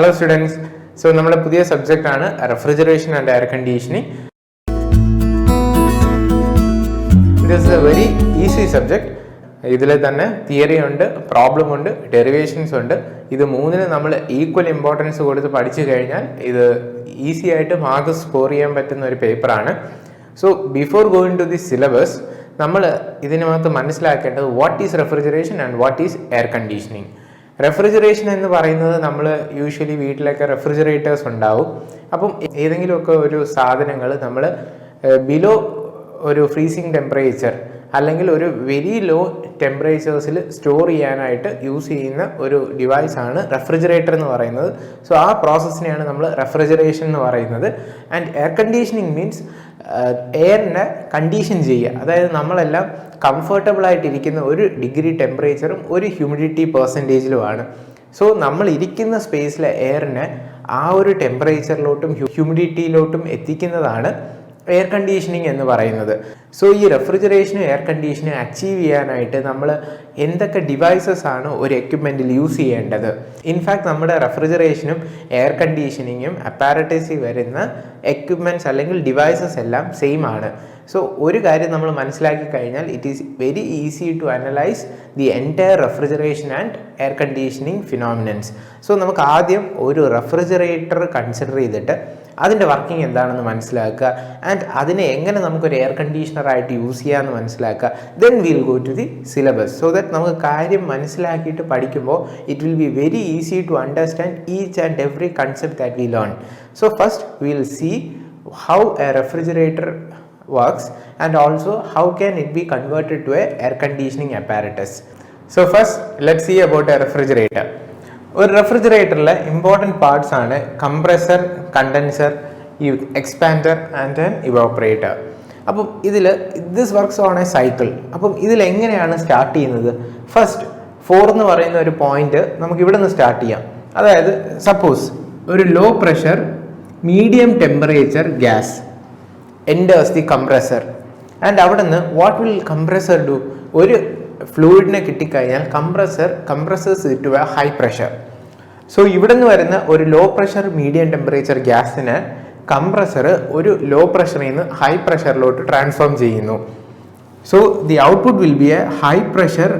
Hello students, so നമ്മുടെ പുതിയ subject ആണ് refrigeration and air conditioning. This is a very easy subject. ഇതിൽ തന്നെ തിയറി ഉണ്ട്, പ്രോബ്ലം ഉണ്ട്, ഡെറിവേഷൻസ് ഉണ്ട്. ഇത് മൂന്നിന് നമ്മൾ ഈക്വൽ ഇമ്പോർട്ടൻസ് കൊടുത്ത് പഠിച്ചു കഴിഞ്ഞാൽ ഇത് ഈസി ആയിട്ട് മാർക്ക് സ്കോർ ചെയ്യാൻ പറ്റുന്ന ഒരു പേപ്പറാണ്. So before going to the syllabus നമ്മൾ ഇതിനകത്ത് മനസ്സിലാക്കേണ്ടത് what is refrigeration and what is air conditioning. Refrigeration എന്ന് പറയുന്നത് നമ്മൾ യൂഷ്വലി വീട്ടിലൊക്കെ റെഫ്രിജറേറ്റേഴ്സ് ഉണ്ടാവും. അപ്പം ഏതെങ്കിലുമൊക്കെ ഒരു സാധനങ്ങൾ നമ്മൾ ബിലോ ഒരു ഫ്രീസിങ് ടെമ്പറേച്ചർ അല്ലെങ്കിൽ ഒരു വെരി ലോ ടെമ്പറേച്ചേഴ്സിൽ സ്റ്റോർ ചെയ്യാനായിട്ട് യൂസ് ചെയ്യുന്ന ഒരു ഡിവൈസാണ് റെഫ്രിജറേറ്റർ എന്ന് പറയുന്നത്. സോ ആ പ്രോസസ്സിനെയാണ് നമ്മൾ റെഫ്രിജറേഷൻ എന്ന് പറയുന്നത്. ആൻഡ് എയർ കണ്ടീഷനിങ് മീൻസ് എയറിനെ കണ്ടീഷൻ ചെയ്യുക, അതായത് നമ്മളെല്ലാം കംഫർട്ടബിൾ ആയിട്ടിരിക്കുന്ന ഒരു ഡിഗ്രി ടെമ്പറേച്ചറും ഒരു ഹ്യൂമിഡിറ്റി പെർസെൻറ്റേജിലുമാണ്. സോ നമ്മൾ ഇരിക്കുന്ന സ്പേസിലെ എയറിനെ ആ ഒരു ടെമ്പറേച്ചറിലോട്ടും ഹ്യൂമിഡിറ്റിയിലോട്ടും എത്തിക്കുന്നതാണ് എയർ കണ്ടീഷനിങ് എന്ന് പറയുന്നത്. സോ ഈ റെഫ്രിജറേഷനും എയർ കണ്ടീഷനും അച്ചീവ് ചെയ്യാനായിട്ട് നമ്മൾ എന്തൊക്കെ ഡിവൈസസ് ആണ് ഒരു എക്യുപ്മെൻറ്റിൽ യൂസ് ചെയ്യേണ്ടത്. ഇൻഫാക്ട് നമ്മുടെ റെഫ്രിജറേഷനും എയർ കണ്ടീഷനിങ്ങും അപ്പാരറ്റസിൽ വരുന്ന എക്യുപ്മെൻറ്റ്സ് അല്ലെങ്കിൽ ഡിവൈസസ് എല്ലാം സെയിം ആണ്. സോ ഒരു കാര്യം നമ്മൾ മനസ്സിലാക്കി കഴിഞ്ഞാൽ it is very easy to analyse the entire refrigeration and air conditioning phenomenons. So നമുക്ക് ആദ്യം ഒരു റെഫ്രിജറേറ്റർ കൺസിഡർ ചെയ്തിട്ട് അതിൻ്റെ വർക്കിംഗ് എന്താണെന്ന് മനസ്സിലാക്കുക, ആൻഡ് അതിനെ എങ്ങനെ നമുക്കൊരു എയർ കണ്ടീഷണറായിട്ട് യൂസ് ചെയ്യാമെന്ന് മനസ്സിലാക്കുക. Then will go to the syllabus so that നമുക്ക് കാര്യം മനസ്സിലാക്കിയിട്ട് പഠിക്കുമ്പോൾ it will be very easy to understand each and every concept that we learn. So first will see how a refrigerator works and also how can it be converted to a air conditioning apparatus. So first let's see about a refrigerator. ഒരു റെഫ്രിജറേറ്ററിലെ important parts ആണ് compressor, condenser, expander and an evaporator. അപ്പം ഇതിൽ this works on A cycle. അപ്പം ഇതിൽ എങ്ങനെയാണ് start ചെയ്യുന്നത്? First 4 എന്ന് പറയുന്ന ഒരു പോയിന്റ് നമുക്ക് ഇവിടെ നിന്ന് സ്റ്റാർട്ട് ചെയ്യാം. അതായത് സപ്പോസ് ഒരു low pressure medium temperature gas enters the compressor and അവിടെ നിന്ന് what will compressor do? ഒരു ഫ്ലൂയിഡിനെ കിട്ടിക്കഴിഞ്ഞാൽ compressors to a high pressure. So ഇവിടെ നിന്ന് വരുന്ന ഒരു ലോ പ്രഷർ മീഡിയം ടെമ്പറേച്ചർ ഗ്യാസിനെ കംപ്രസർ ഒരു ലോ പ്രഷറിൽ നിന്ന് ഹൈ പ്രഷറിലോട്ട് ട്രാൻസ്ഫോം ചെയ്യുന്നു. So the output will be a high pressure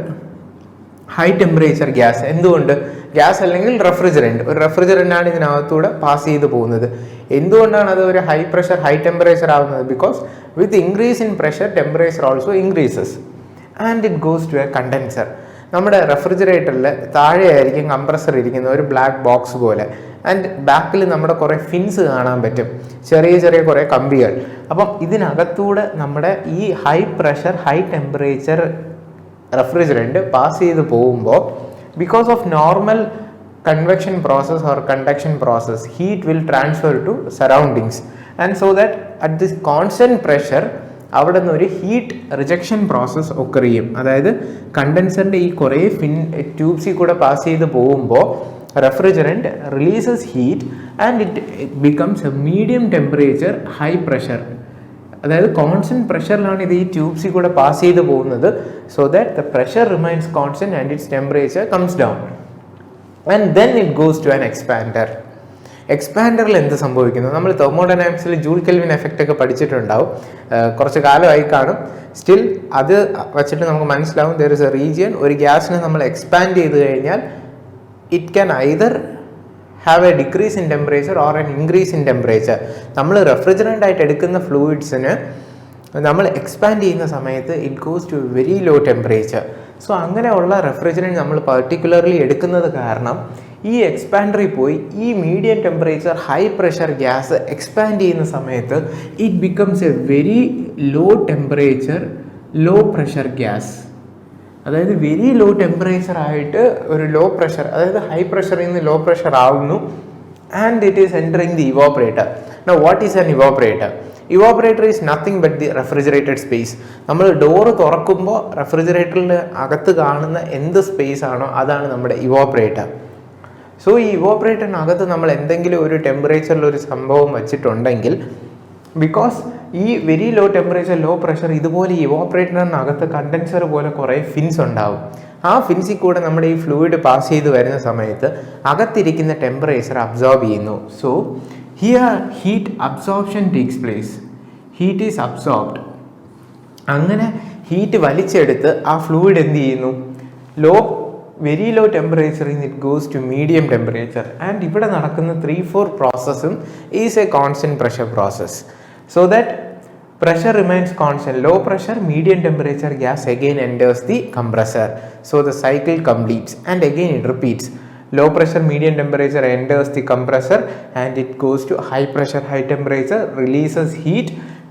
high temperature gas. എന്തുകൊണ്ട്? ഗ്യാസ് അല്ലെങ്കിൽ റെഫ്രിജറൻറ്റ്, ഒരു റെഫ്രിജറൻ്റ് ആണ് ഇതിനകത്തൂടെ പാസ് ചെയ്ത് പോകുന്നത്. എന്തുകൊണ്ടാണ് അത് ഒരു ഹൈ പ്രഷർ ഹൈ ടെമ്പറേച്ചർ ആവുന്നത്? Because with increase in pressure temperature also increases and it goes to A condenser. നമ്മുടെ റെഫ്രിജറേറ്ററിൽ താഴെയായിരിക്കും കംപ്രസർ ഇരിക്കുന്ന ഒരു ബ്ലാക്ക് ബോക്സ് പോലെ, ആൻഡ് ബാക്കിൽ നമ്മുടെ കുറേ ഫിൻസ് കാണാൻ പറ്റും, ചെറിയ ചെറിയ കുറേ കമ്പികൾ. അപ്പം ഇതിനകത്തൂടെ നമ്മുടെ ഈ high pressure high temperature refrigerant pass ചെയ്ത് പോകുമ്പോൾ because of normal convection process or conduction process, heat will transfer to surroundings, and so that at this constant pressure അവിടെ നിന്ന് ഒരു ഹീറ്റ് റിജക്ഷൻ പ്രോസസ്സ് ഒക്കർ ചെയ്യും. അതായത് കണ്ടൻസറിൻ്റെ ഈ കുറേ ട്യൂബ്സിൽ കൂടെ പാസ് ചെയ്ത് പോകുമ്പോൾ refrigerant releases heat and it becomes a medium temperature high pressure. അതായത് കോൺസ്റ്റൻറ്റ് പ്രഷറിലാണ് ഇത് ഈ ട്യൂബ്സിൽ കൂടെ പാസ് ചെയ്ത് പോകുന്നത്. So that the pressure remains constant and its temperature comes down and then it goes to an expander. എക്സ്പാൻഡറിൽ എന്ത് സംഭവിക്കുന്നു? നമ്മൾ തെർമോഡൈനാമിക്സിൽ ജൂൾ കെൽവിൻ എഫക്റ്റ് ഒക്കെ പഠിച്ചിട്ടുണ്ടാവും, കുറച്ച് കാലമായി കാണും. സ്റ്റിൽ അത് വച്ചിട്ട് നമുക്ക് മനസ്സിലാവും ദർ ഇസ് എ റീജിയൻ, ഒരു ഗ്യാസിനെ നമ്മൾ എക്സ്പാൻഡ് ചെയ്ത് കഴിഞ്ഞാൽ it can either have a decrease in temperature or an increase in temperature. നമ്മൾ റെഫ്രിജറൻ്റ് ആയിട്ട് എടുക്കുന്ന ഫ്ലൂയിഡ്സിന് നമ്മൾ എക്സ്പാൻഡ് ചെയ്യുന്ന സമയത്ത് it goes to very low temperature. So അങ്ങനെയുള്ള റെഫ്രിജറൻറ്റ് നമ്മൾ പർട്ടിക്കുലർലി എടുക്കുന്നത് കാരണം ഈ എക്സ്പാൻഡറിൽ പോയി ഈ medium temperature high pressure gas expand ചെയ്യുന്ന സമയത്ത് it becomes a very low temperature low pressure gas. അതായത് വെരി ലോ ടെമ്പറേച്ചർ ആയിട്ട് ഒരു ലോ പ്രഷർ, അതായത് ഹൈ പ്രഷറിൽ നിന്ന് ലോ പ്രഷർ ആവുന്നു, and it is entering the evaporator. Now what is an evaporator? Evaporator is nothing but the refrigerated space. നമ്മൾ door തുറക്കുമ്പോൾ റെഫ്രിജറേറ്ററിൽ അകത്ത് കാണുന്ന എന്ത് സ്പേസ് ആണോ അതാണ് നമ്മുടെ ഇവോപ്പറേറ്റർ. സോ ഈ ഇവോപ്പറേറ്ററിനകത്ത് നമ്മൾ എന്തെങ്കിലും ഒരു ടെമ്പറേച്ചറിൽ ഒരു സംഭവം വച്ചിട്ടുണ്ടെങ്കിൽ, ബിക്കോസ് ഈ very low temperature low pressure ഇതുപോലെ ഇവോപ്പറേറ്ററിനകത്ത് കണ്ടൻസർ പോലെ കുറേ ഫിൻസ് ഉണ്ടാവും. ആ ഫിൻസിൽ കൂടെ നമ്മുടെ ഈ ഫ്ലൂയിഡ് പാസ് ചെയ്ത് വരുന്ന സമയത്ത് അകത്തിരിക്കുന്ന ടെമ്പറേച്ചർ അബ്സോർബ് ചെയ്യുന്നു. So here heat absorption takes place. Heat is absorbed. അങ്ങനെ ഹീറ്റ് വലിച്ചെടുത്ത് ആ ഫ്ലൂയിഡ് എന്ത് ചെയ്യുന്നു? വെരി ലോ ടെമ്പറേച്ചറിൽ നിന്ന് it goes to medium temperature. And ഇവിടെ നടക്കുന്ന 3-4 പ്രോസസ്സും is a constant pressure process. So that pressure remains constant. Low pressure, medium temperature gas again enters the compressor. So the cycle completes and again it repeats. Low pressure, medium temperature enters the compressor and it goes to high pressure, high temperature, releases heat,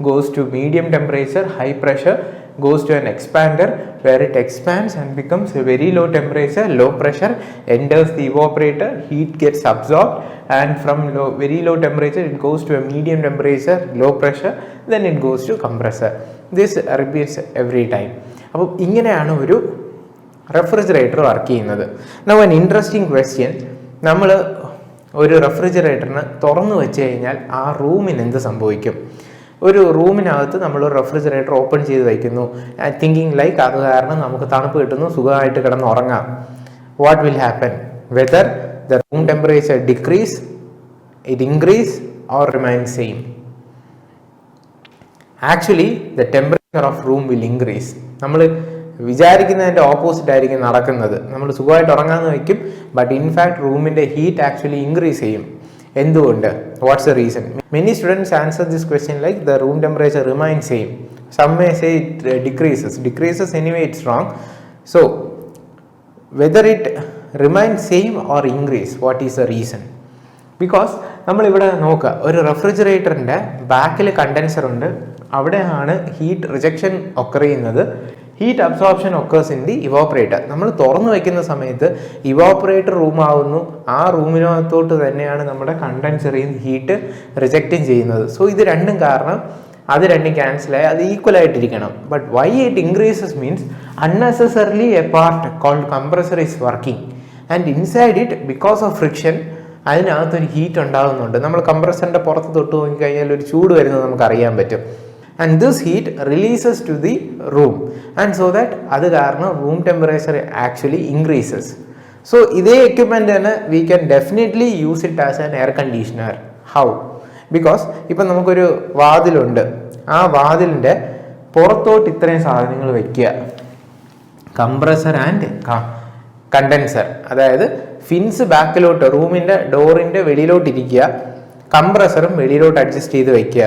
goes to medium temperature, high pressure, goes to an expander where it expands and becomes a very low temperature, low pressure, enters the evaporator, heat gets absorbed, and from very low temperature it goes to a medium temperature, low pressure, then it goes to compressor. This repeats every time. അപ്പോൾ ഇങ്ങനെയാണ് ഒരു refrigerator work ചെയ്യുന്നത്. Now an interesting question, നമ്മൾ ഒരു റെഫ്രിജറേറ്ററിന് തുറന്നു വെച്ച് കഴിഞ്ഞാൽ ആ റൂമിന് എന്ത് സംഭവിക്കും? ഒരു റൂമിനകത്ത് നമ്മൾ റെഫ്രിജറേറ്റർ ഓപ്പൺ ചെയ്ത് വയ്ക്കുന്നു, തിങ്കിങ് ലൈക്ക് അത് കാരണം നമുക്ക് തണുപ്പ് കിട്ടുന്നു, സുഖമായിട്ട് കിടന്ന് ഉറങ്ങാം. What will happen? Whether the room temperature decrease, it increase or remain same? Actually the temperature of room will increase. നമ്മൾ വിചാരിക്കുന്നതിൻ്റെ ഓപ്പോസിറ്റ് ആയിരിക്കും നടക്കുന്നത്. നമ്മൾ സുഖമായിട്ട് ഉറങ്ങാമെന്ന് വയ്ക്കും, ബട്ട് ഇൻഫാക്ട് റൂമിൻ്റെ ഹീറ്റ് ആക്ച്വലി ഇൻക്രീസ് ചെയ്യും. എന്തുകൊണ്ട്? What's the reason? Many students answer this question like the room temperature remain same. Some may say it decreases anyway, it's wrong. So whether it remain same or increase, what is the reason? Because നമ്മളിവിടെ നോക്കുക, ഒരു റെഫ്രിജറേറ്ററിൻ്റെ ബാക്കിൽ condenser ഉണ്ട്, അവിടെയാണ് heat rejection occur ചെയ്യുന്നത്. Heat absorption occurs in the evaporator. നമ്മൾ തുറന്നു വയ്ക്കുന്ന സമയത്ത് ഇവോപ്പറേറ്റർ റൂമാവുന്നു, ആ റൂമിനകത്തോട്ട് തന്നെയാണ് നമ്മുടെ കണ്ടൻസറിൽ നിന്ന് ഹീറ്റ് റിജക്റ്റും ചെയ്യുന്നത്. സോ ഇത് രണ്ടും കാരണം അത് രണ്ടും ക്യാൻസലായി, അത് ഈക്വൽ ആയിട്ടിരിക്കണം. But why it increases means unnecessarily a part called compressor is working and inside it because of friction അതിനകത്തൊരു ഹീറ്റ് ഉണ്ടാകുന്നുണ്ട്. നമ്മൾ കംപ്രസറിൻ്റെ പുറത്ത് തൊട്ട് നോക്കിക്കഴിഞ്ഞാൽ ഒരു ചൂട് വരുന്നത് നമുക്ക് അറിയാൻ പറ്റും. and this heat releases to the room and so that അത് കാരണം room temperature actually increases. So ഇതേ എക്യുപ്മെൻറ്റ് തന്നെ we can definitely use it as an air conditioner. How? Because ഇപ്പം നമുക്കൊരു വാതിലുണ്ട്, ആ വാതിലിൻ്റെ പുറത്തോട്ട് ഇത്രയും സാധനങ്ങൾ വയ്ക്കുക, കംപ്രസർ ആൻഡ് കണ്ടൻസർ. അതായത് ഫിൻസ് ബാക്കിലോട്ട് റൂമിൻ്റെ ഡോറിൻ്റെ വെളിയിലോട്ട് ഇരിക്കുക, കംപ്രസറും വെളിയിലോട്ട് അഡ്ജസ്റ്റ് ചെയ്ത് വയ്ക്കുക.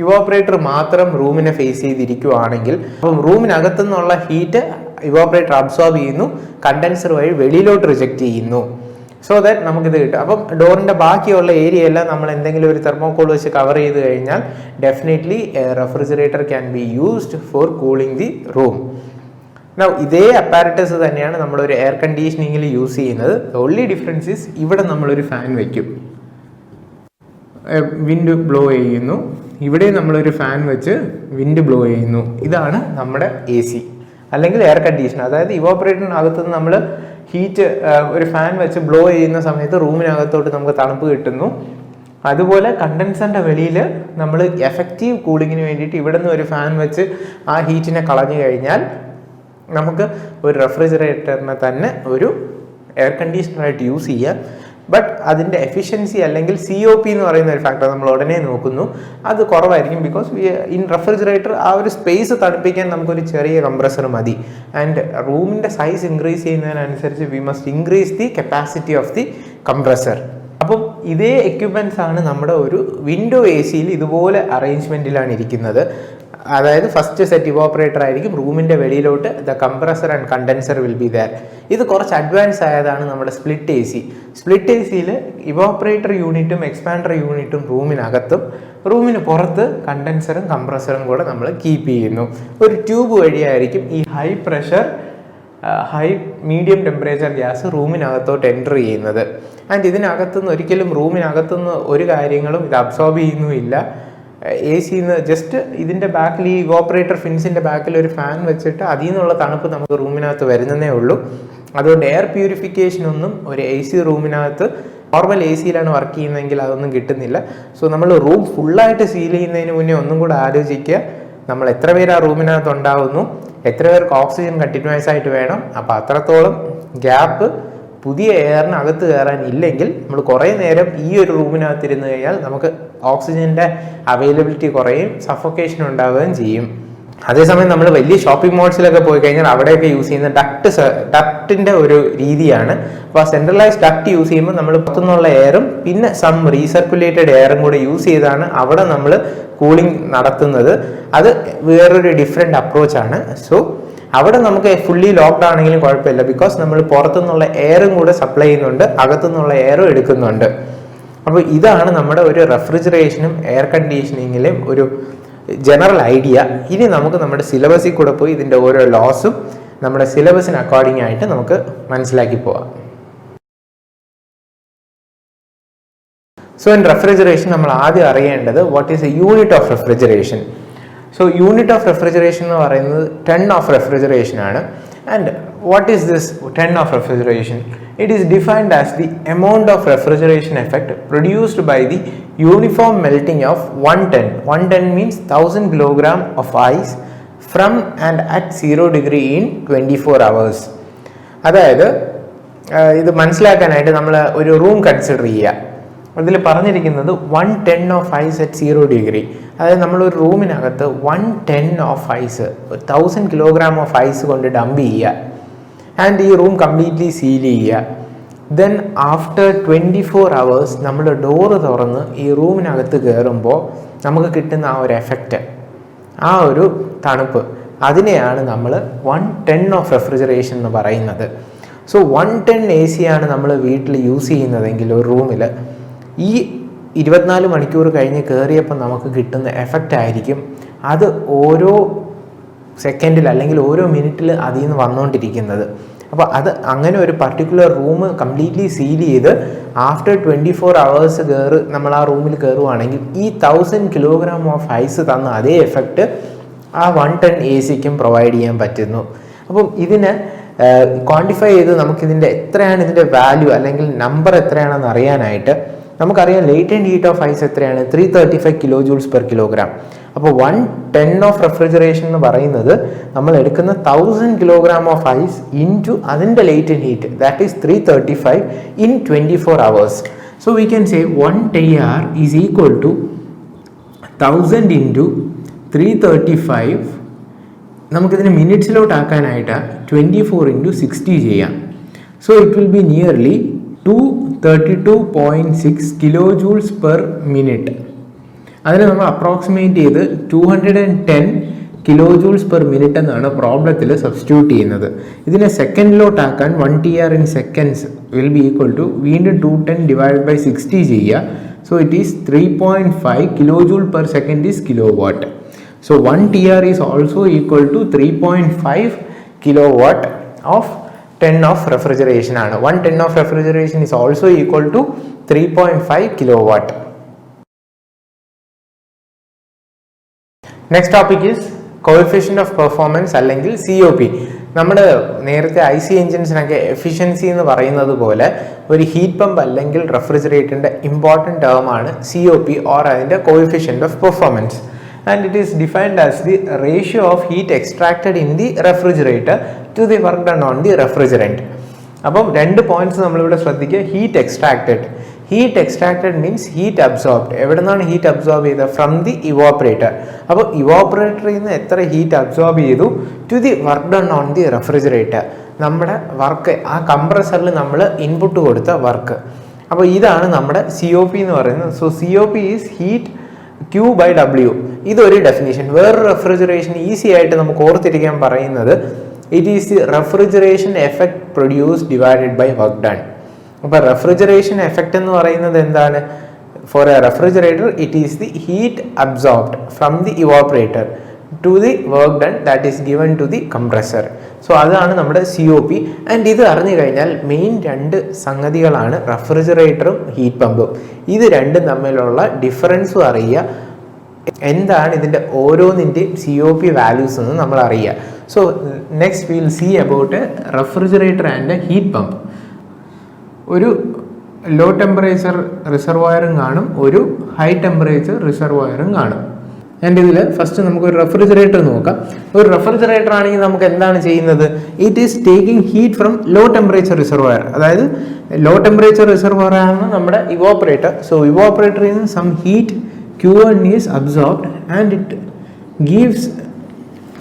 ഇവോപ്പറേറ്റർ മാത്രം റൂമിനെ ഫേസ് ചെയ്തിരിക്കുകയാണെങ്കിൽ അപ്പം റൂമിനകത്തു നിന്നുള്ള ഹീറ്റ് ഇവോപ്പറേറ്റർ അബ്സോർബ് ചെയ്യുന്നു, കണ്ടൻസർ വഴി വെളിയിലോട്ട് റിജക്റ്റ് ചെയ്യുന്നു. സോ ദാറ്റ് നമുക്കിത് കിട്ടും. അപ്പം ഡോറിൻ്റെ ബാക്കിയുള്ള ഏരിയ എല്ലാം നമ്മൾ എന്തെങ്കിലും ഒരു തെർമോകോൾ വെച്ച് കവർ ചെയ്ത് കഴിഞ്ഞാൽ definitely refrigerator can be used for cooling the room. Now ഇതേ അപ്പാരറ്റസ് തന്നെയാണ് നമ്മളൊരു എയർ കണ്ടീഷനിങ്ങിൽ യൂസ് ചെയ്യുന്നത്. ഓൺലി ഡിഫറൻസ് ഈസ് ഇവിടെ നമ്മളൊരു ഫാൻ വയ്ക്കും, വിൻഡ് ബ്ലോ ചെയ്യുന്നു, ഇവിടെ നമ്മളൊരു ഫാൻ വെച്ച് വിൻഡ് ബ്ലോ ചെയ്യുന്നു. ഇതാണ് നമ്മുടെ AC അല്ലെങ്കിൽ എയർ കണ്ടീഷണർ. അതായത് ഇവോപ്പറേറ്ററിനകത്തുനിന്ന് നമ്മൾ ഹീറ്റ് ഒരു ഫാൻ വെച്ച് ബ്ലോ ചെയ്യുന്ന സമയത്ത് റൂമിനകത്തോട്ട് നമുക്ക് തണുപ്പ് കിട്ടുന്നു. അതുപോലെ കണ്ടൻസറിൻ്റെ വെളിയിൽ നമ്മൾ എഫക്റ്റീവ് കൂളിങ്ങിന് വേണ്ടിയിട്ട് ഇവിടെ നിന്ന് ഒരു ഫാൻ വെച്ച് ആ ഹീറ്റിനെ കളഞ്ഞു കഴിഞ്ഞാൽ നമുക്ക് ഒരു റെഫ്രിജറേറ്ററിനെ തന്നെ ഒരു എയർ കണ്ടീഷണറായിട്ട് യൂസ് ചെയ്യാം. ബട്ട് അതിൻ്റെ എഫിഷ്യൻസി അല്ലെങ്കിൽ COP എന്ന് പറയുന്ന ഒരു ഫാക്ടർ നമ്മൾ ഉടനെ നോക്കുന്നു, അത് കുറവായിരിക്കും. ബിക്കോസ് ഇൻ റെഫ്രിജറേറ്റർ ആ ഒരു സ്പേസ് തണുപ്പിക്കാൻ നമുക്കൊരു ചെറിയ കംപ്രസർ മതി. ആൻഡ് റൂമിൻ്റെ സൈസ് ഇൻക്രീസ് ചെയ്യുന്നതിനനുസരിച്ച് we must increase the capacity of the compressor. അപ്പം ഇതേ എക്യുപ്മെൻറ്റ്സ് ആണ് നമ്മുടെ ഒരു വിൻഡോ AC-യിൽ ഇതുപോലെ അറേഞ്ച്മെൻറ്റിലാണ് ഇരിക്കുന്നത്. അതായത് ഫസ്റ്റ് സെറ്റ് ഇവോപ്പറേറ്റർ ആയിരിക്കും, റൂമിൻ്റെ വെളിയിലോട്ട് the compressor and condenser will be there. ഇത് കുറച്ച് അഡ്വാൻസ് ആയതാണ് നമ്മുടെ സ്പ്ലിറ്റ് AC. സ്പ്ലിറ്റ് AC-യിൽ ഇവോപ്പറേറ്റർ യൂണിറ്റും എക്സ്പാൻഡർ യൂണിറ്റും റൂമിനകത്തും റൂമിന് പുറത്ത് കണ്ടൻസറും കംപ്രസറും കൂടെ നമ്മൾ കീപ്പ് ചെയ്യുന്നു. ഒരു ട്യൂബ് വഴിയായിരിക്കും ഈ high pressure high medium temperature gas റൂമിനകത്തോട്ട് എൻ്റർ ചെയ്യുന്നത്. ആൻഡ് ഇതിനകത്തുനിന്ന് ഒരിക്കലും റൂമിനകത്തുനിന്ന് ഒരു കാര്യങ്ങളും ഇത് അബ്സോർബ് ചെയ്യുന്നുമില്ല. AC-ന്ന് ജസ്റ്റ് ഇതിൻ്റെ ബാക്കിൽ ഈ ഇവോപ്പറേറ്റർ ഫിൻസിൻ്റെ ബാക്കിൽ ഒരു ഫാൻ വെച്ചിട്ട് അതിൽ നിന്നുള്ള തണുപ്പ് നമുക്ക് റൂമിനകത്ത് വരുന്നതേ ഉള്ളൂ. അതുകൊണ്ട് എയർ പ്യൂരിഫിക്കേഷൻ ഒന്നും ഒരു AC റൂമിനകത്ത് നോർമൽ എ സിയിലാണ് വർക്ക് ചെയ്യുന്നതെങ്കിൽ അതൊന്നും കിട്ടുന്നില്ല. സോ നമ്മൾ റൂം ഫുള്ളായിട്ട് സീൽ ചെയ്യുന്നതിന് മുന്നേ ഒന്നും കൂടെ ആലോചിക്കുക, നമ്മൾ എത്ര പേര് ആ റൂമിനകത്ത് ഉണ്ടാവുന്നു, എത്ര പേർക്ക് ഓക്സിജൻ കണ്ടിന്യൂസ് ആയിട്ട് വേണം. അപ്പോൾ അത്രത്തോളം ഗ്യാപ്പ് പുതിയ എയറിനകത്ത് കയറാൻ ഇല്ലെങ്കിൽ നമ്മൾ കുറേ നേരം ഈ ഒരു റൂമിനകത്ത് ഇരുന്ന് കഴിഞ്ഞാൽ നമുക്ക് ഓക്സിജൻ്റെ അവൈലബിലിറ്റി കുറയും, സഫോക്കേഷൻ ഉണ്ടാവുകയും ചെയ്യും. അതേസമയം നമ്മൾ വലിയ ഷോപ്പിംഗ് മോൾസിലൊക്കെ പോയി കഴിഞ്ഞാൽ അവിടെയൊക്കെ യൂസ് ചെയ്യുന്ന ഡക്റ്റിൻ്റെ ഒരു രീതിയാണ്. അപ്പോൾ ആ സെൻട്രലൈസ് ഡക്റ്റ് യൂസ് ചെയ്യുമ്പോൾ നമ്മൾ പുറത്തുനിന്നുള്ള എയറും പിന്നെ സം റീസർക്കുലേറ്റഡ് എയറും കൂടെ യൂസ് ചെയ്താണ് അവിടെ നമ്മൾ കൂളിംഗ് നടത്തുന്നത്. അത് വേറൊരു ഡിഫറെൻറ്റ് അപ്രോച്ചാണ്. സോ അവിടെ നമുക്ക് ഫുള്ളി ലോക്ക്ഡ് ആണെങ്കിലും കുഴപ്പമില്ല, ബിക്കോസ് നമ്മൾ പുറത്തുനിന്നുള്ള എയറും കൂടെ സപ്ലൈ ചെയ്യുന്നുണ്ട്, അകത്തുനിന്നുള്ള എയറും എടുക്കുന്നുണ്ട്. അപ്പോൾ ഇതാണ് നമ്മുടെ ഒരു റെഫ്രിജറേഷനും എയർ കണ്ടീഷനിങ്ങിലും ഒരു ജനറൽ ഐഡിയ. ഇനി നമുക്ക് നമ്മുടെ സിലബസിൽ കൂടെ പോയി ഇതിൻ്റെ ഓരോ ലോസും നമ്മുടെ സിലബസിന് അക്കോർഡിംഗ് ആയിട്ട് നമുക്ക് മനസ്സിലാക്കി പോവാം. സോ ഇൻ റെഫ്രിജറേഷൻ നമ്മൾ ആദ്യം അറിയേണ്ടത് what is a unit of refrigeration. So unit of refrigeration എന്ന് പറയുന്നത് ടൺ ഓഫ് റെഫ്രിജറേഷൻ ആണ്. And what is this ton of refrigeration? It is defined as the amount of refrigeration effect produced by the uniform melting of 1 ton. 1 ton means 1000 kilogram of ice from and at 0 degree in 24 hours. അതായത് ഇത് മനസ്സിലാക്കാനായിട്ട് നമ്മൾ ഒരു room consider ചെയ്യുക. അതിൽ പറഞ്ഞിരിക്കുന്നത് 1 ton of ice at 0 degree. അതായത് നമ്മളൊരു റൂമിനകത്ത് 1 ton of ice 1000 kilogram of ice കൊണ്ട് ഡംപ് ചെയ്യുക. ആൻഡ് ഈ റൂം കംപ്ലീറ്റ്ലി സീൽ ചെയ്യുക. ദെൻ ആഫ്റ്റർ 24 hours നമ്മൾ ഡോറ് തുറന്ന് ഈ റൂമിനകത്ത് കയറുമ്പോൾ നമുക്ക് കിട്ടുന്ന ആ ഒരു എഫക്റ്റ്, ആ ഒരു തണുപ്പ്, അതിനെയാണ് നമ്മൾ 1 ton ഓഫ് റെഫ്രിജറേഷൻ എന്ന് പറയുന്നത്. സോ 1 ton AC ആണ് നമ്മൾ വീട്ടിൽ യൂസ് ചെയ്യുന്നതെങ്കിൽ ഒരു റൂമിൽ, ഈ 24 മണിക്കൂർ കഴിഞ്ഞ് കയറിയപ്പോൾ നമുക്ക് കിട്ടുന്ന എഫക്റ്റ് ആയിരിക്കും അത് ഓരോ സെക്കൻഡിൽ അല്ലെങ്കിൽ ഓരോ മിനിറ്റിൽ അതിൽ നിന്ന് വന്നുകൊണ്ടിരിക്കുന്നത്. അപ്പോൾ അത് അങ്ങനെ ഒരു പർട്ടിക്കുലർ റൂം കംപ്ലീറ്റ്ലി സീൽ ചെയ്ത് ആഫ്റ്റർ 24 hours നമ്മൾ ആ റൂമിൽ കയറുവാണെങ്കിൽ ഈ 1000 kilogram ഓഫ് ഐസ് തന്ന അതേ എഫക്റ്റ് ആ 1 ton AC-ക്കും പ്രൊവൈഡ് ചെയ്യാൻ പറ്റുന്നു. അപ്പം ഇതിനെ ക്വാണ്ടിഫൈ ചെയ്ത് നമുക്കിതിൻ്റെ എത്രയാണ് ഇതിൻ്റെ വാല്യൂ അല്ലെങ്കിൽ നമ്പർ എത്രയാണെന്ന് അറിയാനായിട്ട് നമുക്കറിയാം ലേറ്റൻറ്റ് ഹീറ്റ് ഓഫ് ഐസ് എത്രയാണ്, 335 kilojoules per kilogram. അപ്പോൾ 1 ton ഓഫ് റെഫ്രിജറേഷൻ എന്ന് പറയുന്നത് നമ്മൾ എടുക്കുന്ന 1000 kilogram ഓഫ് ഐസ് ഇൻറ്റു അതിൻ്റെ latent heat, that is 335 in 24 hours. So we can say 1 TR is equal to 1000 into 335. നമുക്കിതിനെ മിനിറ്റ്സിലോട്ട് ആക്കാനായിട്ട് 24 into 60 ചെയ്യാം. So it will be nearly 232.6 kilojoules per minute. അതിന് നമ്മൾ അപ്രോക്സിമേറ്റ് ചെയ്ത് 210 kilojoules per minute എന്നാണ് പ്രോബ്ലത്തിൽ substitute ചെയ്യുന്നത്. ഇതിനെ സെക്കൻഡിലോട്ടാക്കാൻ 1 TR in seconds will be equal to വീണ്ടും 210 divided by 60 ചെയ്യുക. So it is 3.5 kilojoule per second is kilowatt. So 1 TR is also equal to 3.5 kilowatt of 10 of refrigeration ആണ്. 1 ton of refrigeration is also equal to 3.5 kilowatt. Next topic is coefficient of performance അല്ലെങ്കിൽ COP. നമ്മൾ നേരത്തെ IC എഞ്ചിൻസിനൊക്കെ efficiency എന്ന് പറയുന്നത് പോലെ ഒരു heat pump അല്ലെങ്കിൽ റെഫ്രിജറേറ്ററിൻ്റെ important ടേമാണ് COP or അതിൻ്റെ coefficient of performance. And it is defined as the ratio of heat extracted in the refrigerator to the work done on the refrigerant. അപ്പം 2 points നമ്മളിവിടെ ശ്രദ്ധിക്കുക. Heat extracted means heat absorbed. എവിടെ നിന്നാണ് heat absorb ചെയ്തത്? From the evaporator. അപ്പോൾ ഇവോപ്പറേറ്ററിൽ നിന്ന് എത്ര ഹീറ്റ് അബ്സോർബ് ചെയ്തു to the work done on the refrigerator, നമ്മുടെ വർക്ക് ആ കംപ്രസറിൽ നമ്മൾ ഇൻപുട്ട് കൊടുത്ത വർക്ക്. അപ്പോൾ ഇതാണ് നമ്മുടെ COP എന്ന് പറയുന്നത്. So COP is heat Q/W. ഇതൊരു ഡെഫിനിഷൻ. വേറൊരു റെഫ്രിജറേഷൻ ഈസി ആയിട്ട് നമുക്ക് ഓർത്തിരിക്കാൻ പറയുന്നത് it is the refrigeration effect produce divided by work done. അപ്പോൾ റെഫ്രിജറേഷൻ എഫക്റ്റ് എന്ന് പറയുന്നത് എന്താണ്? For a refrigerator it is the heat absorbed from the evaporator to the work done that is given to the compressor. So അതാണ് നമ്മുടെ COP. And ഇത് അറിഞ്ഞു കഴിഞ്ഞാൽ main 2 സംഗതികളാണ് റെഫ്രിജറേറ്ററും heat പമ്പും. ഇത് രണ്ടും തമ്മിലുള്ള ഡിഫറൻസും അറിയുക, എന്താണ് ഇതിൻ്റെ ഓരോന്നിൻ്റെയും COP വാല്യൂസ് എന്ന് നമ്മൾ അറിയുക. So next will see about refrigerator and heat pump. ഒരു ലോ ടെമ്പറേച്ചർ റിസർവോയറും കാണും, ഒരു ഹൈ ടെമ്പറേച്ചർ റിസർവോയറും കാണും. ആൻഡ് ഇതിൽ ഫസ്റ്റ് നമുക്കൊരു റെഫ്രിജറേറ്റർ നോക്കാം. ഒരു റെഫ്രിജറേറ്റർ ആണെങ്കിൽ നമുക്ക് എന്താണ് ചെയ്യുന്നത്? It is taking heat from low temperature reservoir. അതായത് ലോ ടെമ്പറേച്ചർ റിസർവോയർ ആണ് നമ്മുടെ ഇവോപ്പറേറ്റർ. സോ ഇവോപ്പറേറ്ററിൽ നിന്ന് some heat Q1 is absorbed and it gives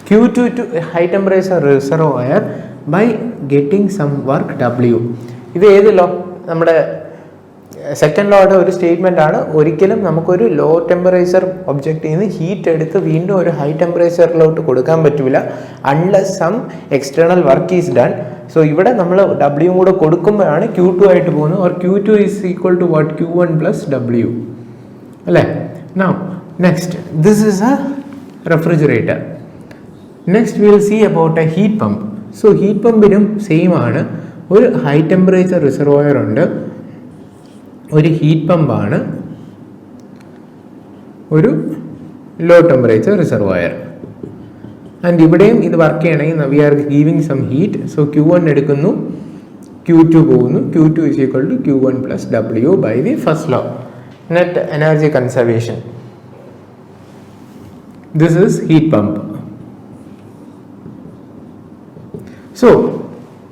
Q2 to a high temperature reservoir by getting some work W. ഇത് ഏത് law? നമ്മുടെ second ലോയുടെ ഒരു statement ആണ്. ഒരിക്കലും നമുക്കൊരു ലോ ടെമ്പറേച്ചർ ഒബ്ജക്റ്റിൽ നിന്ന് ഹീറ്റ് എടുത്ത് വീണ്ടും ഒരു ഹൈ ടെമ്പറേച്ചറിലോട്ട് കൊടുക്കാൻ പറ്റില്ല unless some external work is done. So ഇവിടെ നമ്മൾ W കൂടെ കൊടുക്കുമ്പോഴാണ് Q2 ആയിട്ട് പോകുന്നത്. Or Q2 is equal to what? Q1 plus W അല്ലേ? Now next, this is a refrigerator. Next we will see about a heat pump. So heat pumpിനും same ആണ്. ഒരു ഹൈ ടെമ്പറേച്ചർ റിസർവോയർ ഉണ്ട്, ഒരു ഹീറ്റ് പമ്പാണ്, ഒരു low temperature reservoir. And ഇവിടെയും ഇത് work ചെയ്യണമെങ്കിൽ we are giving some heat. So Q1 എടുക്കുന്നു, Q2 പോകുന്നു. Q2 is equal to Q1 plus W by the first law, net energy conservation. This is heat pump. So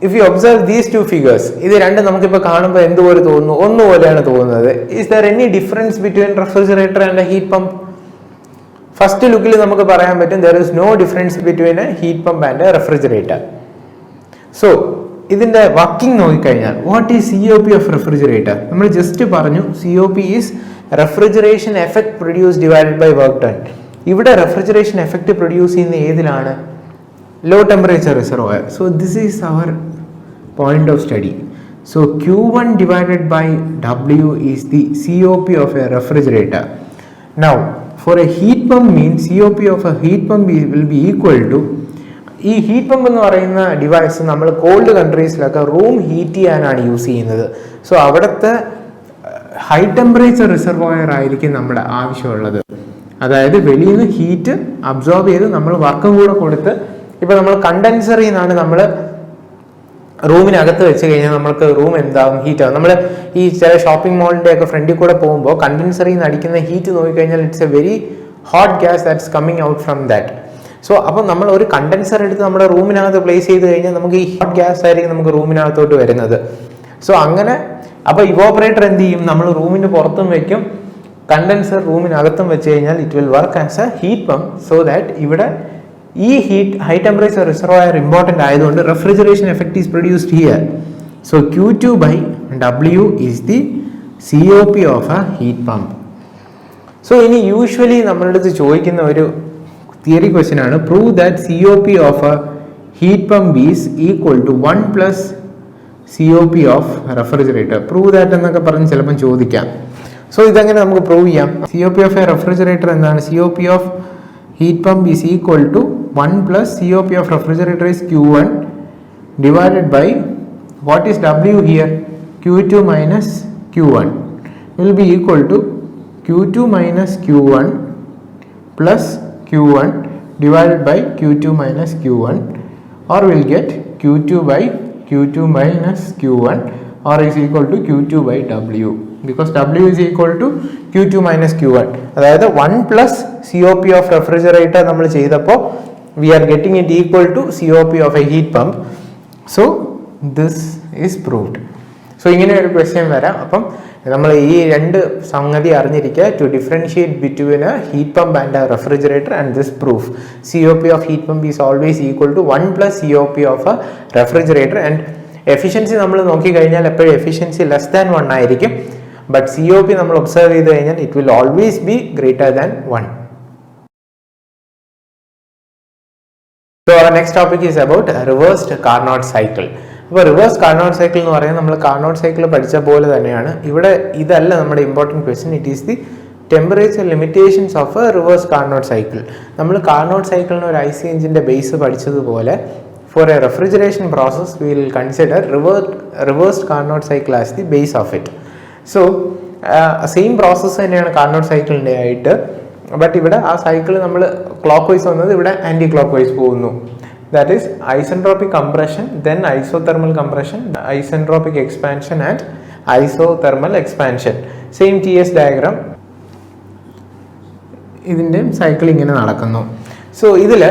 if you observe these two figures, ഇത് രണ്ടും നമുക്കിപ്പോൾ കാണുമ്പോൾ എന്തുപോലെ തോന്നുന്നു? ഒന്നുപോലെയാണ് തോന്നുന്നത്. Is there any difference between refrigerator and a heat pump? First ലുക്കിൽ നമുക്ക് പറയാൻ പറ്റും there is no difference between a heat pump and a refrigerator. So ഇതിന്റെ വർക്കിംഗ് നോക്കിക്കഴിഞ്ഞാൽ what is COP of refrigerator? നമ്മൾ ജസ്റ്റ് പറഞ്ഞു COP is refrigeration effect produce divided by work done. ഇവിടെ refrigeration effect produce ചെയ്യുന്ന ഏതിലാണ്? Low temperature reservoir. So this is our point of study. So Q1 divided by W is the COP of a refrigerator. Now for a heat pump means COP of a heat pump will be equal to, ഈ heat pump എന്ന് പറയുന്ന device നമ്മൾ called കൺട്രീസിലൊക്കെ room heat ചെയ്യാനാണ് use ചെയ്യുന്നത്. So അവിടുത്തെ high temperature reservoir ആയിരിക്കും നമ്മുടെ ആവശ്യമുള്ളത്. അതായത് വെളിയിൽ നിന്ന് ഹീറ്റ് അബ്സോർബ് ചെയ്ത് നമ്മൾ വർക്കും കൂടെ കൊടുത്ത്, ഇപ്പം നമ്മൾ കണ്ടൻസറിൽ നിന്നാണ് നമ്മൾ റൂമിനകത്ത് വെച്ച് കഴിഞ്ഞാൽ നമ്മൾക്ക് റൂം എന്താകും? ഹീറ്റ് ആകും. നമ്മൾ ഈ ചില ഷോപ്പിംഗ് മോളിൻ്റെ ഒക്കെ ഫ്രണ്ടിൽ കൂടെ പോകുമ്പോൾ കണ്ടൻസറിൽ നിന്ന് അടിക്കുന്ന ഹീറ്റ് നോക്കിക്കഴിഞ്ഞാൽ it's A very hot gas that's coming out from that. So അപ്പം നമ്മൾ ഒരു കണ്ടൻസർ എടുത്ത് നമ്മുടെ റൂമിനകത്ത് പ്ലേസ് ചെയ്ത് കഴിഞ്ഞാൽ നമുക്ക് ഈ ഹോട്ട് ഗ്യാസ് ആയിരിക്കും നമുക്ക് റൂമിനകത്തോട്ട് വരുന്നത്. സോ അങ്ങനെ അപ്പോൾ ഇവോപ്പറേറ്റർ എന്ത് ചെയ്യും? നമ്മൾ റൂമിന് പുറത്തും വെക്കും, കണ്ടൻസർ റൂമിനകത്തും വെച്ച് കഴിഞ്ഞാൽ it will work as a heat pump. So that ഇവിടെ ഈ heat high temperature reservoir important ആയതുകൊണ്ട് refrigeration effect is produced here. So Q2 by W is the COP of a heat pump. So ഇനി usually നമ്മളുടെ അടുത്ത് ചോദിക്കുന്ന ഒരു theory question ആണ്, prove that COP of a heat pump is equal to 1 plus COP of refrigerator. Prove that എന്നൊക്കെ പറഞ്ഞ് ചിലപ്പം ചോദിക്കാം. സോ ഇതെങ്ങനെ നമുക്ക് പ്രൂവ് ചെയ്യാം? COP ഓഫ് എ റെഫ്രിജറേറ്റർ എന്താണ്? COP of heat pump is equal to 1 plus COP of refrigerator is Q1 divided by what is W here? Q2 minus Q1 will be equal to Q2 minus Q1 plus Q1 divided by Q2 minus Q1, or we'll get Q2 by Q2 minus Q1, or is equal to Q2 by W, because W is equal to Q2 minus Q1. അതായത് 1 plus COP of refrigerator നമ്മൾ ചെയ്തപ്പോൾ we are getting it equal to COP of a heat pump. So this is proved. So ഇങ്ങനെ ഒരു question വരാം. അപ്പം നമ്മൾ ഈ രണ്ട് സംഗതി അറിഞ്ഞിരിക്കുക, to differentiate between a heat pump and a refrigerator, and this proof COP of heat pump is always equal to 1 plus COP of a refrigerator. and efficiency നമ്മൾ നോക്കിക്കഴിഞ്ഞാൽ എപ്പോഴും എഫിഷ്യൻസി ലെസ് ദാൻ 1 ആയിരിക്കും, ബട്ട് COP നമ്മൾ observe ചെയ്ത് കഴിഞ്ഞാൽ it will always be greater than 1. So our next topic is about reversed Carnot cycle. അപ്പോൾ reverse Carnot cycle എന്ന് പറയുന്നത് നമ്മൾ കാർനോട്ട് സൈക്കിൾ പഠിച്ച പോലെ തന്നെയാണ്. ഇവിടെ ഇതല്ല നമ്മുടെ important question. It is the temperature limitations of A reverse Carnot cycle. നമ്മൾ കാർനോട്ട് സൈക്കിളിന് ഒരു IC എഞ്ചിൻ്റെ base പഠിച്ചതുപോലെ for a refrigeration process we will consider reversed Carnot cycle as the base of it. So same process തന്നെയാണ് Carnot സൈക്കിളിൻ്റെ ആയിട്ട്, but ഇവിടെ ആ cycle നമ്മൾ ക്ലോക്ക് വൈസ് വന്നത് ഇവിടെ ആൻറ്റി ക്ലോക്ക് വൈസ് പോകുന്നു. That is isentropic compression, then isothermal compression, isentropic expansion and isothermal expansion. Same TS diagram, ഇതിൻ്റെ സൈക്കിൾ ഇങ്ങനെ നടക്കുന്നു. സോ ഇതിൽ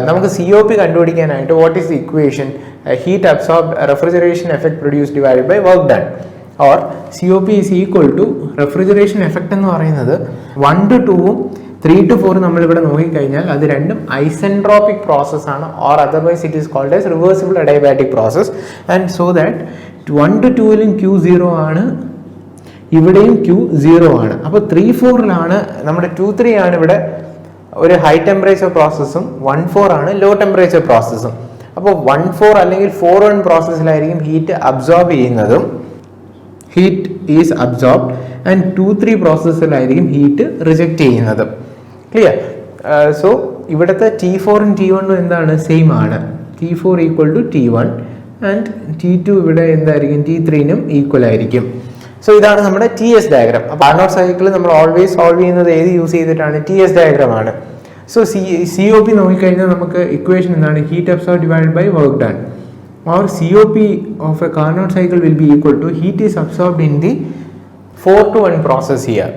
നമുക്ക് COP കണ്ടുപിടിക്കാനായിട്ട് what is the equation? Heat absorbed refrigeration effect produce divided by work done, or COP is equal to refrigeration effect എന്ന് പറയുന്നത് 1 to 2 3 to 4 നമ്മളിവിടെ നോക്കിക്കഴിഞ്ഞാൽ അത് രണ്ടും ഐസെൻട്രോപിക് പ്രോസസ് ആണ്, or otherwise it is called as reversible adiabatic process. And so that 1 to 2 Q 0 ആണ്, ഇവിടെയും Q 0 ആണ്. അപ്പോൾ 3-4 നമ്മുടെ 2-3 ആണ് ഇവിടെ ഒരു ഹൈ ടെമ്പറേച്ചർ പ്രോസസ്സും 1-4 ആണ് ലോ ടെമ്പറേച്ചർ പ്രോസസ്സും. അപ്പോൾ 1-4 അല്ലെങ്കിൽ 4-1 പ്രോസസ്സിലായിരിക്കും ഹീറ്റ് അബ്സോർബ് ചെയ്യുന്നതും, ഹീറ്റ് ഈസ് അബ്സോർബ്ഡ്, ആൻഡ് 2-3 പ്രോസസ്സിലായിരിക്കും ഹീറ്റ് റിജക്റ്റ് ചെയ്യുന്നതും. ക്ലിയർ? സോ ഇവിടുത്തെ T4 T1 എന്താണ്? സെയിം ആണ്. T4 equal to T1 and T2 ഇവിടെ എന്തായിരിക്കും? T3 ഈക്വൽ ആയിരിക്കും. സോ ഇതാണ് നമ്മുടെ TS ഡയഗ്രാം. അപ്പോൾ കാർനോട്ട് സൈക്കിൾ നമ്മൾ ഓൾവേസ് സോൾവ് ചെയ്യുന്നത് ഏത് യൂസ് ചെയ്തിട്ടാണ്? TS ഡയഗ്രാം ആണ്. സോ COP നോക്കിക്കഴിഞ്ഞാൽ നമുക്ക് ഇക്വേഷൻ എന്താണ്? Heat absorb divided by work done, or COP of a Carnot cycle will be equal to heat is absorbed in the 4-to-1 process here.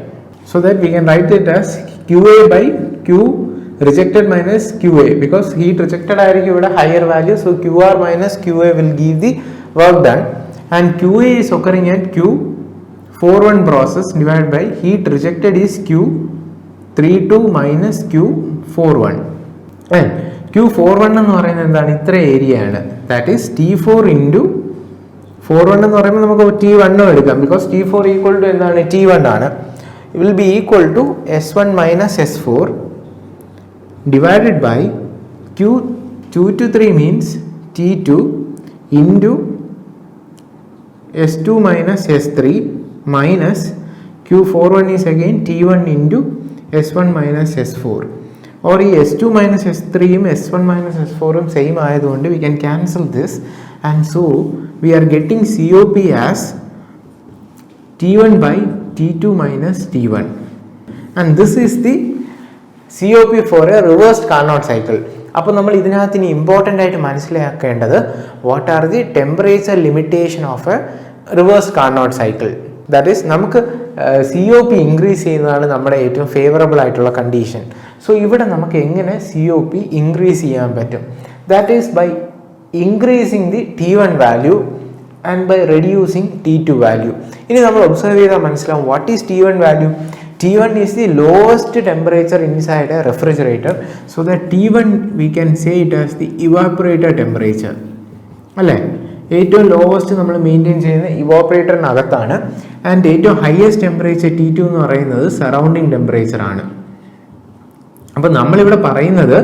So that we can write it as QA by Q rejected minus QA, because heat rejected ആയിരിക്കും ഇവിടെ higher value. So QR minus QA will give the work done, and QA is occurring at Q4-1 process divided by heat rejected is Q3-2 minus Q4-1. And Q4-1 എന്ന് പറയുന്നത് എന്താണ്? ഇത്ര area ആണ്. That is T4 into 4-1 എന്ന് പറയുമ്പോൾ നമുക്ക് T1 എടുക്കാം, because T4 equal to എന്താണ്? T1 ആണ്. It will be equal to S1 minus S4 divided by Q2 to 3 means T2 into S2 minus S3 minus Q4-1 is again T1 into S1 minus S4. or ഈ S2 minus S3യും S1 minus S4ഉം same ആയതുകൊണ്ട് we can cancel this, and so we are getting COP as T1 by T2 minus T1, and this is the COP for a reversed Carnot cycle. അപ്പോൾ നമ്മൾ ഇതിനകത്ത് ഇനി important ആയിട്ട് മനസ്സിലാക്കേണ്ടത് what are the temperature limitation of A reverse Carnot cycle. That is നമുക്ക് COP increase ചെയ്യുന്നതാണ് നമ്മുടെ ഏറ്റവും ഫേവറബിൾ ആയിട്ടുള്ള കണ്ടീഷൻ. സോ ഇവിടെ നമുക്ക് എങ്ങനെ COP ഇൻക്രീസ് ചെയ്യാൻ പറ്റും? That is by increasing the T1 value and by reducing T2 value. ഇനി നമ്മൾ ഒബ്സർവ് ചെയ്താൽ മനസ്സിലാവും what is T1 value. T1 is the lowest temperature inside a refrigerator, so that T1 we can say it as the evaporator temperature. അല്ലേ? ഏറ്റവും lowest നമ്മൾ maintain ചെയ്യുന്ന ഇവാപ്പറേറ്ററിനകത്താണ്, and ഏറ്റവും highest temperature T2 എന്ന് പറയുന്നത് സറൗണ്ടിങ് ടെമ്പറേച്ചർ ആണ്. അപ്പോൾ നമ്മളിവിടെ പറയുന്നത്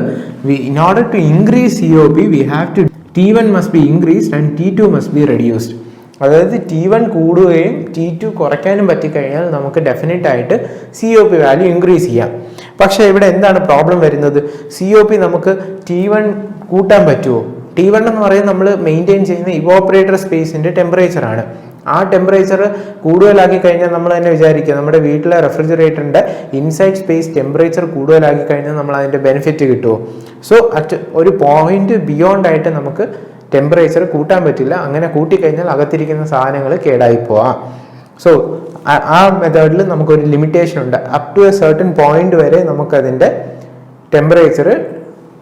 in order to increase COP we have to T1 must be increased and T2 must be reduced. അതായത് T1 കൂടുകയും T2 കുറയ്ക്കാനും പറ്റിക്കഴിഞ്ഞാൽ നമുക്ക് ഡെഫിനറ്റ് ആയിട്ട് COP വാല്യൂ ഇൻക്രീസ് ചെയ്യാം. പക്ഷേ ഇവിടെ എന്താണ് പ്രോബ്ലം വരുന്നത്? COP നമുക്ക് T1 കൂട്ടാൻ പറ്റുമോ? T1 എന്ന് പറയുന്നത് നമ്മൾ മെയിൻറ്റെയിൻ ചെയ്യുന്ന ഇവോപ്പറേറ്റർ സ്പേസിൻ്റെ ടെമ്പറേച്ചറാണ്. ആ ടെമ്പറേച്ചർ കൂടുതലാക്കി കഴിഞ്ഞാൽ നമ്മൾ തന്നെ വിചാരിക്കുക നമ്മുടെ വീട്ടിലെ റെഫ്രിജറേറ്ററിൻ്റെ ഇൻസൈഡ് സ്പേസ് ടെമ്പറേച്ചർ കൂടുതലാക്കി കഴിഞ്ഞാൽ നമ്മൾ അതിൻ്റെ ബെനിഫിറ്റ് കിട്ടുമോ? സോ അറ്റ് ഒരു പോയിന്റ് ബിയോണ്ട് ആയിട്ട് നമുക്ക് ടെമ്പറേച്ചർ കൂട്ടാൻ പറ്റില്ല. അങ്ങനെ കൂട്ടിക്കഴിഞ്ഞാൽ അകത്തിരിക്കുന്ന സാധനങ്ങൾ കേടായി പോവാം. സോ ആ മെത്തേഡിൽ നമുക്കൊരു ലിമിറ്റേഷൻ ഉണ്ട്. Up to a certain point വരെ നമുക്കതിൻ്റെ ടെമ്പറേച്ചർ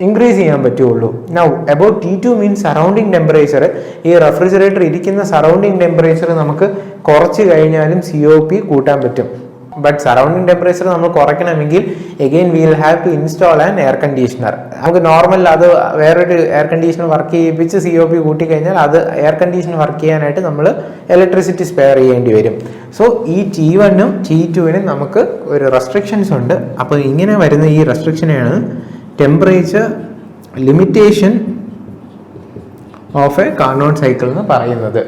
ഇൻക്രീസ് ചെയ്യാൻ പറ്റുള്ളൂ. Now about T2 means surrounding temperature. ഈ റെഫ്രിജറേറ്റർ ഇരിക്കുന്ന സറൗണ്ടിങ് ടെമ്പറേച്ചർ നമുക്ക് കുറച്ച് കഴിഞ്ഞാലും COP കൂട്ടാൻ പറ്റും. ബട്ട് സറൗണ്ടിങ് ടെമ്പറേച്ചർ നമ്മൾ കുറയ്ക്കണമെങ്കിൽ again we will have to install an air conditioner. നമുക്ക് നോർമൽ അത് വേറൊരു എയർ കണ്ടീഷണർ വർക്ക് ചെയ്യിപ്പിച്ച് COP കൂട്ടിക്കഴിഞ്ഞാൽ അത് എയർ കണ്ടീഷണർ വർക്ക് ചെയ്യാനായിട്ട് നമ്മൾ ഇലക്ട്രിസിറ്റി സ്പെയർ ചെയ്യേണ്ടി വരും. സോ ഈ T1ഉം T2നും നമുക്ക് ഒരു റെസ്ട്രിക്ഷൻസ് ഉണ്ട്. അപ്പോൾ ഇങ്ങനെ വരുന്ന ഈ റെസ്ട്രിക്ഷനെയാണ് temperature limitation of a Carnot cycle എന്ന് പറയുന്നത്.